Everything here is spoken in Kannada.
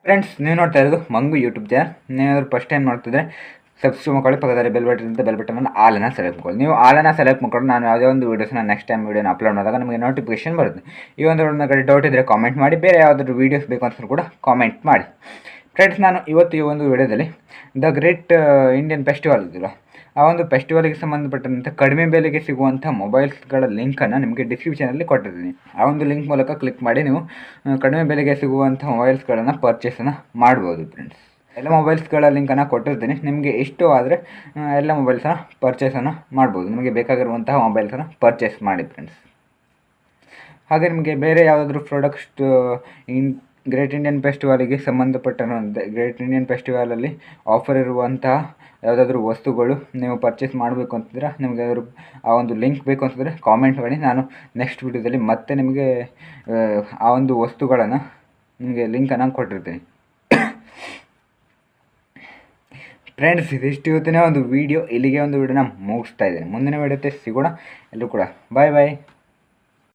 ಫ್ರೆಂಡ್ಸ್, ನೀವು ನೋಡ್ತಾ ಇರೋದು ಮಂಗು ಯೂಟ್ಯೂಬ್ ಚಾನಲ್. ನೀವೇನಾದರೂ ಫಸ್ಟ್ ಟೈಮ್ ನೋಡ್ತಿದ್ರೆ ಸಬ್ಸ್ಕ್ರೈಬ್ ಮಾಡ್ಕೊಳ್ಳಿ. ಪಕ್ಕದಲ್ಲಿ ಬೆಲ್ ಬಟನ್ ಇರುತ್ತೆ, ಬೆಲ್ ಬಟನ್ ಆಲನ್ನು ಸೆಲೆಕ್ಟ್ ಮಾಡ್ಕೊಳ್ಳಿ. ನೀವು ಆಲನ್ನು ಸೆಲೆಕ್ಟ್ ಮಾಡ್ಕೊಂಡು ನಾನು ಯಾವುದೇ ಒಂದು ವೀಡಿಯೋಸ್ನ ನೆಕ್ಸ್ಟ್ ಟೈಮ್ ವೀಡಿಯೋನ ಅಪ್ಲೋಡ್ ಮಾಡಿದಾಗ ನಿಮಗೆ ನೋಟಿಫಿಕೇಶನ್ ಬರುತ್ತೆ. ಈ ಒಂದು ಕಡೆ ಡೌಟ್ ಇದ್ದರೆ ಕಾಮೆಂಟ್ ಮಾಡಿ. ಬೇರೆ ಯಾವುದಾದ್ರು ವೀಡಿಯೋಸ್ ಬೇಕು ಅಂತ ಕೂಡ ಕಾಮೆಂಟ್ ಮಾಡಿ. ಫ್ರೆಂಡ್ಸ್, ನಾನು ಇವತ್ತು ಈ ಒಂದು ವಿಡಿಯೋದಲ್ಲಿ ದ ಗ್ರೇಟ್ ಇಂಡಿಯನ್ ಫೆಸ್ಟಿವಲ್ ಇದೆಯಲ್ಲ, ಆ ಒಂದು ಫೆಸ್ಟಿವಲ್ಗೆ ಸಂಬಂಧಪಟ್ಟಂತೆ ಕಡಿಮೆ ಬೆಲೆಗೆ ಸಿಗುವಂಥ ಮೊಬೈಲ್ಸ್ಗಳ ಲಿಂಕನ್ನು ನಿಮಗೆ ಡಿಸ್ಕ್ರಿಪ್ಷನಲ್ಲಿ ಕೊಟ್ಟಿರ್ತೀನಿ. ಆ ಒಂದು ಲಿಂಕ್ ಮೂಲಕ ಕ್ಲಿಕ್ ಮಾಡಿ ನೀವು ಕಡಿಮೆ ಬೆಲೆಗೆ ಸಿಗುವಂಥ ಮೊಬೈಲ್ಸ್ಗಳನ್ನು ಪರ್ಚೇಸನ್ನು ಮಾಡ್ಬೋದು. ಫ್ರೆಂಡ್ಸ್, ಎಲ್ಲ ಮೊಬೈಲ್ಸ್ಗಳ ಲಿಂಕನ್ನು ಕೊಟ್ಟಿರ್ತೀನಿ. ನಿಮಗೆ ಇಷ್ಟು ಆದರೆ ಎಲ್ಲ ಮೊಬೈಲ್ಸನ್ನು ಪರ್ಚೇಸನ್ನು ಮಾಡ್ಬೋದು. ನಿಮಗೆ ಬೇಕಾಗಿರುವಂತಹ ಮೊಬೈಲ್ಸನ್ನು ಪರ್ಚೇಸ್ ಮಾಡಿ. ಫ್ರೆಂಡ್ಸ್, ಹಾಗೆ ನಿಮಗೆ ಬೇರೆ ಯಾವುದಾದ್ರೂ ಪ್ರಾಡಕ್ಟ್ಸ್ ಗ್ರೇಟ್ ಇಂಡಿಯನ್ ಫೆಸ್ಟಿವಲಿಗೆ ಸಂಬಂಧಪಟ್ಟಂತೆ ಗ್ರೇಟ್ ಇಂಡಿಯನ್ ಫೆಸ್ಟಿವಲಲ್ಲಿ ಆಫರ್ ಇರುವಂತಹ ಯಾವುದಾದ್ರೂ ವಸ್ತುಗಳು ನೀವು ಪರ್ಚೇಸ್ ಮಾಡಬೇಕು ಅಂತಂದರೆ, ನಿಮಗೆ ಆ ಒಂದು ಲಿಂಕ್ ಬೇಕು ಅಂತಂದರೆ ಕಾಮೆಂಟ್ ಮಾಡಿ. ನಾನು ನೆಕ್ಸ್ಟ್ ವಿಡಿಯೋದಲ್ಲಿ ಮತ್ತೆ ನಿಮಗೆ ಆ ಒಂದು ವಸ್ತುಗಳನ್ನು ನಿಮಗೆ ಲಿಂಕನ್ನು ಕೊಟ್ಟಿರ್ತೀನಿ. ಫ್ರೆಂಡ್ಸ್, ಇದಿಷ್ಟು ಇವತ್ತಿನ ಒಂದು ವಿಡಿಯೋ. ಇಲ್ಲಿಗೆ ಒಂದು ವಿಡಿಯೋನ ಮುಗಿಸ್ತಾ ಇದ್ದೀನಿ. ಮುಂದಿನ ವಿಡಿಯೋಕ್ಕೆ ಸಿಗೋಣ. ಎಲ್ಲರೂ ಕೂಡ ಬಾಯ್ ಬಾಯ್.